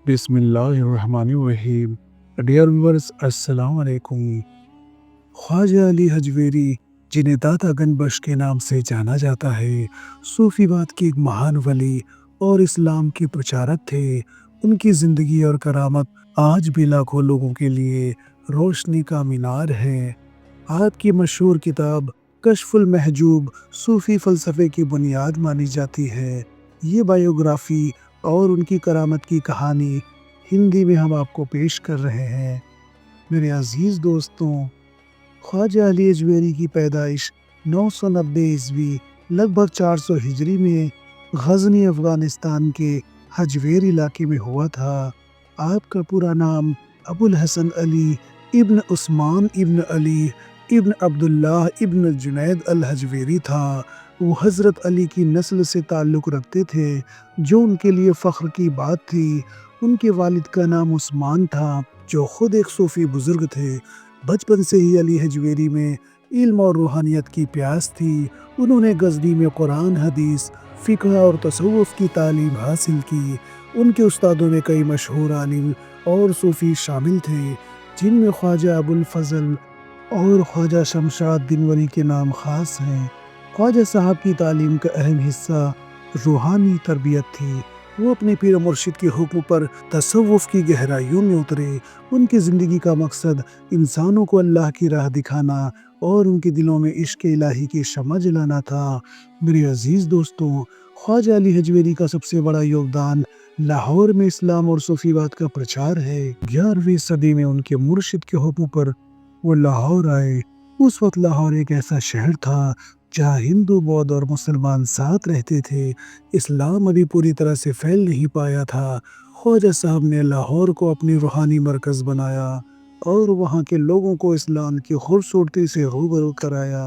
बिस्मिल्लाहिर्रहमानिर्रहीम। Dear viewers, अस्सलाम वालेकुम। ख्वाजा अली हजवेरी, जिन्हें दाता गनबख्श के नाम से जाना जाता है, सूफीवाद के एक महान वली और इस्लाम के प्रचारक थे। उनकी ज़िंदगी और करामत आज भी लाखों लोगों के लिए रोशनी का मीनार है। आपकी मशहूर किताब कश्फुल महजूब सूफी फ़लसफ़े की बुनियाद मानी जाती है। ये बायोग्राफ़ी और उनकी करामत की कहानी हिंदी में हम आपको पेश कर रहे हैं। मेरे अज़ीज़ दोस्तों, ख्वाजा अली अजमेरी की पैदाइश 990 ईस्वी लगभग 400 हिजरी में गज़नी अफ़गानिस्तान के हजवेर इलाके में हुआ था। आपका पूरा नाम अबुल हसन अली इब्न उस्मान इब्न अली इब्न अब्दुल्लाह इब्न जुनैद अल हजवेरी था। वो हज़रत अली की नस्ल से ताल्लुक़ रखते थे, जो उनके लिए फ़ख्र की बात थी। उनके वालिद का नाम उस्मान था, जो ख़ुद एक सूफ़ी बुज़ुर्ग थे। बचपन से ही अली हजवेरी में इल्म और रूहानियत की प्यास थी। उन्होंने गज़नी में कुरान, हदीस, फ़िक़्ह और तसव्वुफ़ की तालीम हासिल की। उनके उस्तादों में कई मशहूर आलिम और सूफ़ी शामिल थे, जिनमें ख्वाजा अबुल फ़ज़ल और ख्वाजा शमशाद दिनवरी के नाम ख़ास हैं। ख्वाजा साहब की तालीम का अहम हिस्सा रूहानी तरबियत थी। वो अपने पीर मुर्शिद के हुक्म पर तसव्वुफ़ की गहराइयों में उतरे। उनकी ज़िंदगी का मकसद इंसानों को अल्लाह की राह दिखाना और उनके दिलों में इश्क़ इलाही की शम्मा जलाना था। मेरे अज़ीज़ दोस्तों, ख्वाजा अली हजवेरी का सबसे बड़ा योगदान लाहौर में इस्लाम और सूफीवाद का प्रचार है। 11वीं सदी में उनके मुर्शिद के हुक्म पर वो लाहौर आए। उस वक्त लाहौर एक ऐसा शहर था जहाँ हिंदू, बौद्ध और मुसलमान साथ रहते थे। इस्लाम अभी पूरी तरह से फैल नहीं पाया था। ख्वाजा साहब ने लाहौर को अपनी रूहानी मरकज़ बनाया और वहाँ के लोगों को इस्लाम की खूबसूरती से रूबरू कराया।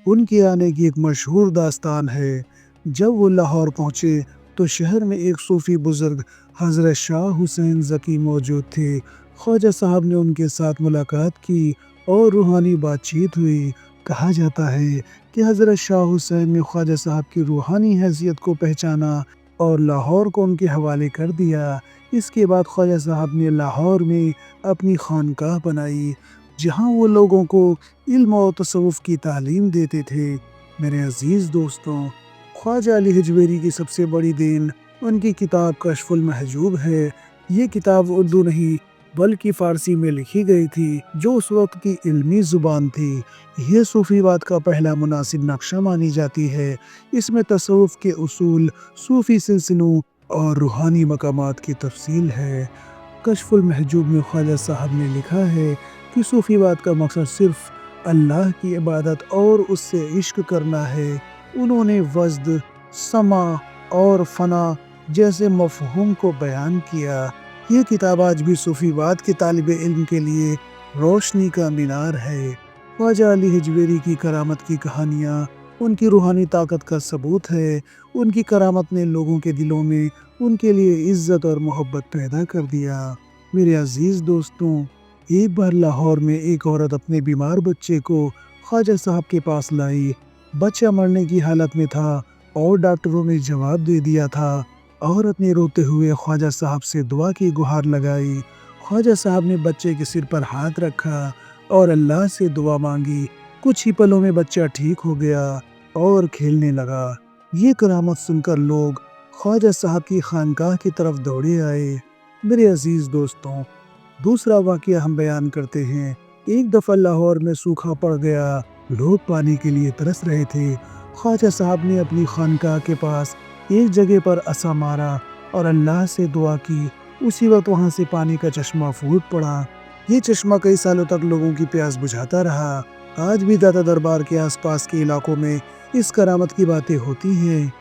उनके आने की एक मशहूर दास्तान है। जब वो लाहौर पहुँचे तो शहर में एक सूफ़ी बुज़ुर्ग हज़रत शाह हुसैन ज़की मौजूद थे। ख्वाजा साहब ने उनके साथ मुलाकात की और रूहानी बातचीत हुई। कहा जाता है कि हज़रत शाह हुसैन ने ख्वाजा साहब की रूहानी हैसियत को पहचाना और लाहौर को उनके हवाले कर दिया। इसके बाद ख्वाजा साहब ने लाहौर में अपनी खानकाह बनाई, जहाँ वो लोगों को इल्म और तसव्वुफ़ की तालीम देते थे। मेरे अज़ीज़ दोस्तों, ख्वाजा अली हजवेरी की सबसे बड़ी देन उनकी किताब कश्फुल महजूब है। ये किताब उर्दू नहीं बल्कि फ़ारसी में लिखी गई थी, जो उस वक्त की इल्मी ज़ुबान थी। ये सूफीवाद का पहला मुनासिब नक्शा मानी जाती है। इसमें तसव्वुफ़ के उसूल, सूफ़ी सिलसिलों और रूहानी मकामात की तफ़सील है। कश्फुल महजूब में ख्वाजा साहब ने लिखा है कि सूफीवाद का मकसद सिर्फ़ अल्लाह की इबादत और उससे इश्क करना है। उन्होंने वज़्द, समा और फ़ना जैसे मफ़हूम को बयान किया। ये किताब आज भी सूफीवाद के तालिबे इल्म के लिए रोशनी का मीनार है। ख्वाजा अली हजवेरी की करामत की कहानियाँ उनकी रूहानी ताकत का सबूत है। उनकी करामत ने लोगों के दिलों में उनके लिए इज़्ज़त और मोहब्बत पैदा कर दिया। मेरे अज़ीज़ दोस्तों, एक बार लाहौर में एक औरत अपने बीमार बच्चे को ख्वाजा साहब के पास लाई। बच्चा मरने की हालत में था और डॉक्टरों ने जवाब दे दिया था। औरत ने रोते हुए ख्वाजा साहब से दुआ की गुहार लगाई। ख्वाजा साहब ने बच्चे के सिर पर हाथ रखा और अल्लाह से दुआ मांगी। कुछ ही पलों में बच्चा ठीक हो गया और खेलने लगा। ये करामत सुनकर लोग ख्वाजा साहब की खानकाह की तरफ दौड़े आए। मेरे अज़ीज़ दोस्तों, दूसरा वाक़या हम बयान करते हैं। एक दफ़ा लाहौर में सूखा पड़ गया। लोग पानी के लिए तरस रहे थे। ख्वाजा साहब ने अपनी खानकाह के पास एक जगह पर असा मारा और अल्लाह से दुआ की। उसी वक्त वहाँ से पानी का चश्मा फूट पड़ा। ये चश्मा कई सालों तक लोगों की प्यास बुझाता रहा। आज भी दाता दरबार के आसपास के इलाकों में इस करामत की बातें होती हैं।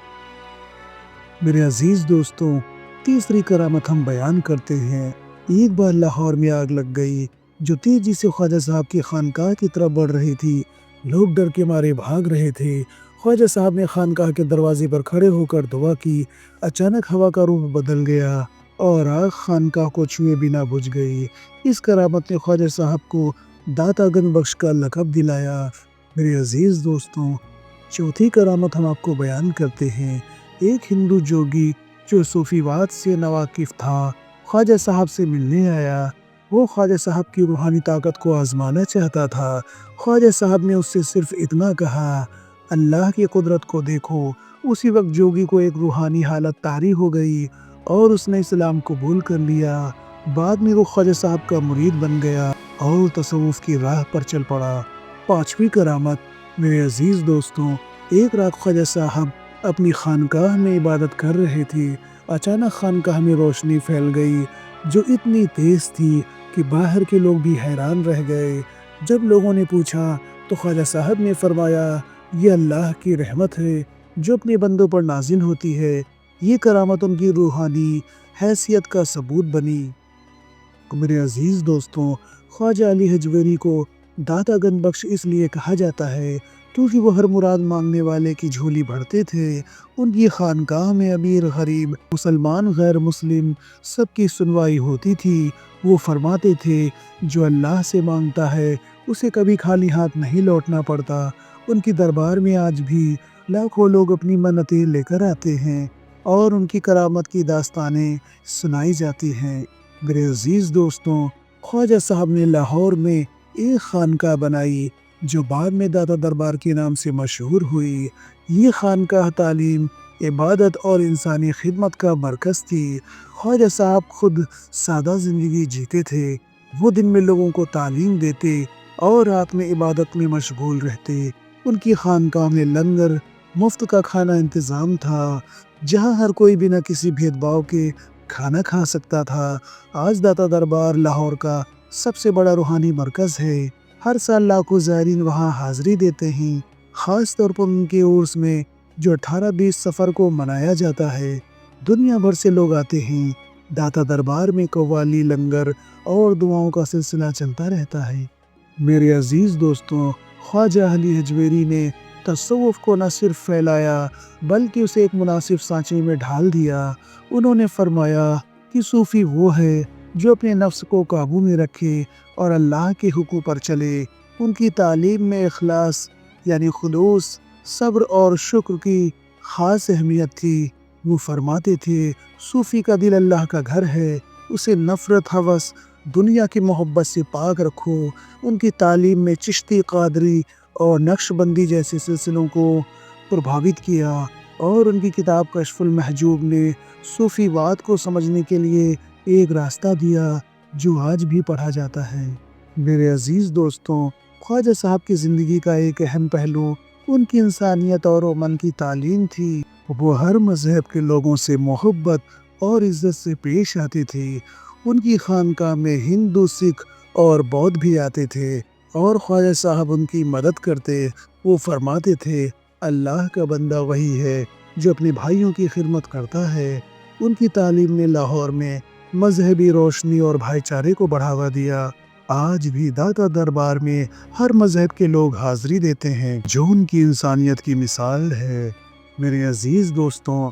मेरे अज़ीज़ दोस्तों, तीसरी करामत हम बयान करते हैं। एक बार लाहौर में आग लग गई, जो तेज़ी से ख्वाजा साहब की खानकाह की तरफ बढ़ रही थी। लोग डर के मारे भाग रहे थे। ख्वाजा साहब ने खानकाह के दरवाजे पर खड़े होकर दुआ की। अचानक हवा का रूप बदल गया और आग खानकाह को छुए बिना बुझ गई। इस करामत ने ख्वाजा साहब को दाता गनबख्श का लक़ब दिलाया। मेरे अज़ीज़ दोस्तों, चौथी करामत हम आपको बयान करते हैं। एक हिंदू जोगी جو صوفیوات سے نواقف تھا خواجہ صاحب سے ملنے آیا۔ وہ خواجہ صاحب کی روحانی طاقت کو آزمانا چاہتا تھا۔ خواجہ صاحب نے اس سے صرف اتنا کہا، اللہ کی قدرت کو دیکھو۔ اسی وقت جوگی کو ایک روحانی حالت طاری ہو گئی اور اس نے اسلام قبول کر لیا۔ بعد میں وہ خواجہ صاحب کا مرید بن گیا اور تصوف کی راہ پر چل پڑا۔ پانچویں کرامت، میرے عزیز دوستوں، ایک رات خواجہ صاحب اپنی خانقاہ میں عبادت کر رہے تھے۔ اچانک خانقاہ میں روشنی پھیل گئی جو اتنی تیز تھی کہ باہر کے لوگ بھی حیران رہ گئے۔ جب لوگوں نے پوچھا تو خواجہ صاحب نے فرمایا، یہ اللہ کی رحمت ہے جو اپنے بندوں پر نازل ہوتی ہے۔ یہ کرامت ان کی روحانی حیثیت کا ثبوت بنی۔ میرے عزیز دوستوں، خواجہ علی حجویری کو داتا گن بخش اس لیے کہا جاتا ہے کیونکہ وہ ہر مراد مانگنے والے کی جھولی بھرتے تھے۔ ان کی خانقاہ میں امیر غریب، مسلمان غیر مسلم سب کی سنوائی ہوتی تھی۔ وہ فرماتے تھے جو اللہ سے مانگتا ہے اسے کبھی خالی ہاتھ نہیں لوٹنا پڑتا۔ ان کی دربار میں آج بھی لاکھوں لوگ اپنی منتیں لے کر آتے ہیں اور ان کی کرامت کی داستانیں سنائی جاتی ہیں۔ میرے عزیز دوستوں، خواجہ صاحب نے لاہور میں ایک خانقاہ بنائی جو بعد میں داتا دربار کے نام سے مشہور ہوئی۔ یہ خانقاہ تعلیم، عبادت اور انسانی خدمت کا مرکز تھی۔ خواجہ صاحب خود سادہ زندگی جیتے تھے۔ وہ دن میں لوگوں کو تعلیم دیتے اور رات میں عبادت میں مشغول رہتے۔ ان کی خانقاہ میں لنگر، مفت کا کھانا انتظام تھا جہاں ہر کوئی بنا کسی بھید بھاؤ کے کھانا کھا سکتا تھا۔ آج داتا دربار لاہور کا سب سے بڑا روحانی مرکز ہے۔ ہر سال لاکھوں زائرین وہاں حاضری دیتے ہیں، خاص طور پر ان کے عرس میں جو 18-20 صفر کو منایا جاتا ہے۔ دنیا بھر سے لوگ آتے ہیں۔ داتا دربار میں قوالی، لنگر اور دعاؤں کا سلسلہ چلتا رہتا ہے۔ میرے عزیز دوستوں، خواجہ علی حجویری نے تصوف کو نہ صرف پھیلایا بلکہ اسے ایک مناسب سانچے میں ڈھال دیا۔ انہوں نے فرمایا کہ صوفی وہ ہے جو اپنے نفس کو قابو میں رکھے اور اللہ کے حکم پر چلے۔ ان کی تعلیم میں اخلاص یعنی خلوص، صبر اور شکر کی خاص اہمیت تھی۔ وہ فرماتے تھے صوفی کا دل اللہ کا گھر ہے، اسے نفرت، ہوس، دنیا کی محبت سے پاک رکھو۔ ان کی تعلیم میں چشتی، قادری اور نقش بندی جیسے سلسلوں کو پربھاوت کیا اور ان کی کتاب کشف المحجوب نے صوفی واد کو سمجھنے کے لیے ایک راستہ دیا جو آج بھی پڑھا جاتا ہے۔ میرے عزیز دوستوں، خواجہ صاحب کی زندگی کا ایک اہم پہلو ان کی انسانیت اور امن کی تعلیم تھی۔ وہ ہر مذہب کے لوگوں سے محبت اور عزت سے پیش آتے تھے۔ ان کی خانقاہ میں ہندو، سکھ اور بودھ بھی آتے تھے اور خواجہ صاحب ان کی مدد کرتے۔ وہ فرماتے تھے اللہ کا بندہ وہی ہے جو اپنے بھائیوں کی خدمت کرتا ہے۔ ان کی تعلیم نے لاہور میں مذہبی روشنی اور بھائی چارے کو بڑھاوا دیا۔ آج بھی داتا دربار میں ہر مذہب کے لوگ حاضری دیتے ہیں جو ان کی انسانیت کی مثال ہے۔ میرے عزیز دوستوں،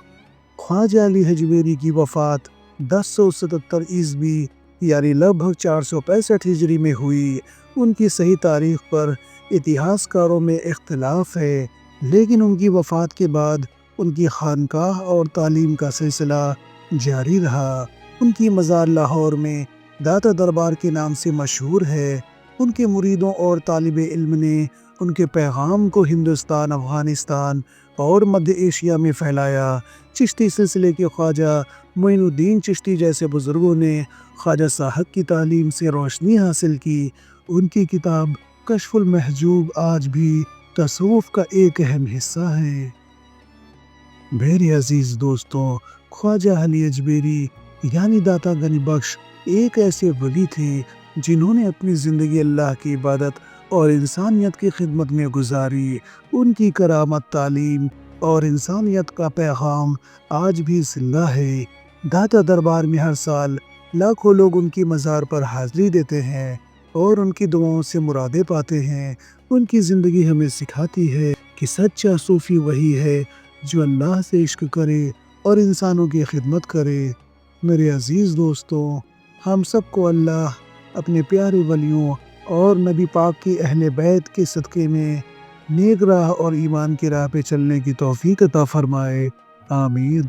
خواجہ علی حجویری کی وفات 1077 عیسوی یعنی لگ بھگ 465 ہجری میں ہوئی۔ ان کی صحیح تاریخ پر اتہاس کاروں میں اختلاف ہے، لیکن ان کی وفات کے بعد ان کی خانقاہ اور تعلیم کا سلسلہ جاری رہا۔ ان کی مزار لاہور میں داتا دربار کے نام سے مشہور ہے۔ ان کے مریدوں اور طالب علم نے ان کے پیغام کو ہندوستان، افغانستان اور مدھیہ ایشیا میں پھیلایا۔ چشتی سلسلے کے خواجہ معین الدین چشتی جیسے بزرگوں نے خواجہ صاحب کی تعلیم سے روشنی حاصل کی۔ ان کی کتاب کشف المحجوب آج بھی تصوف کا ایک اہم حصہ ہے۔ میرے عزیز دوستوں، خواجہ علی حجویری یعنی داتا گنج بخش ایک ایسے ولی تھے جنہوں نے اپنی زندگی اللہ کی عبادت اور انسانیت کی خدمت میں گزاری۔ ان کی کرامت، تعلیم اور انسانیت کا پیغام آج بھی زندہ ہے۔ داتا دربار میں ہر سال لاکھوں لوگ ان کی مزار پر حاضری دیتے ہیں اور ان کی دعاؤں سے مرادیں پاتے ہیں۔ ان کی زندگی ہمیں سکھاتی ہے کہ سچا صوفی وہی ہے جو اللہ سے عشق کرے اور انسانوں کی خدمت کرے۔ میرے عزیز دوستوں، ہم سب کو اللہ اپنے پیارے ولیوں اور نبی پاک کی اہل بیت کے صدقے میں نیک راہ اور ایمان کی راہ پہ چلنے کی توفیق عطا فرمائے۔ آمین۔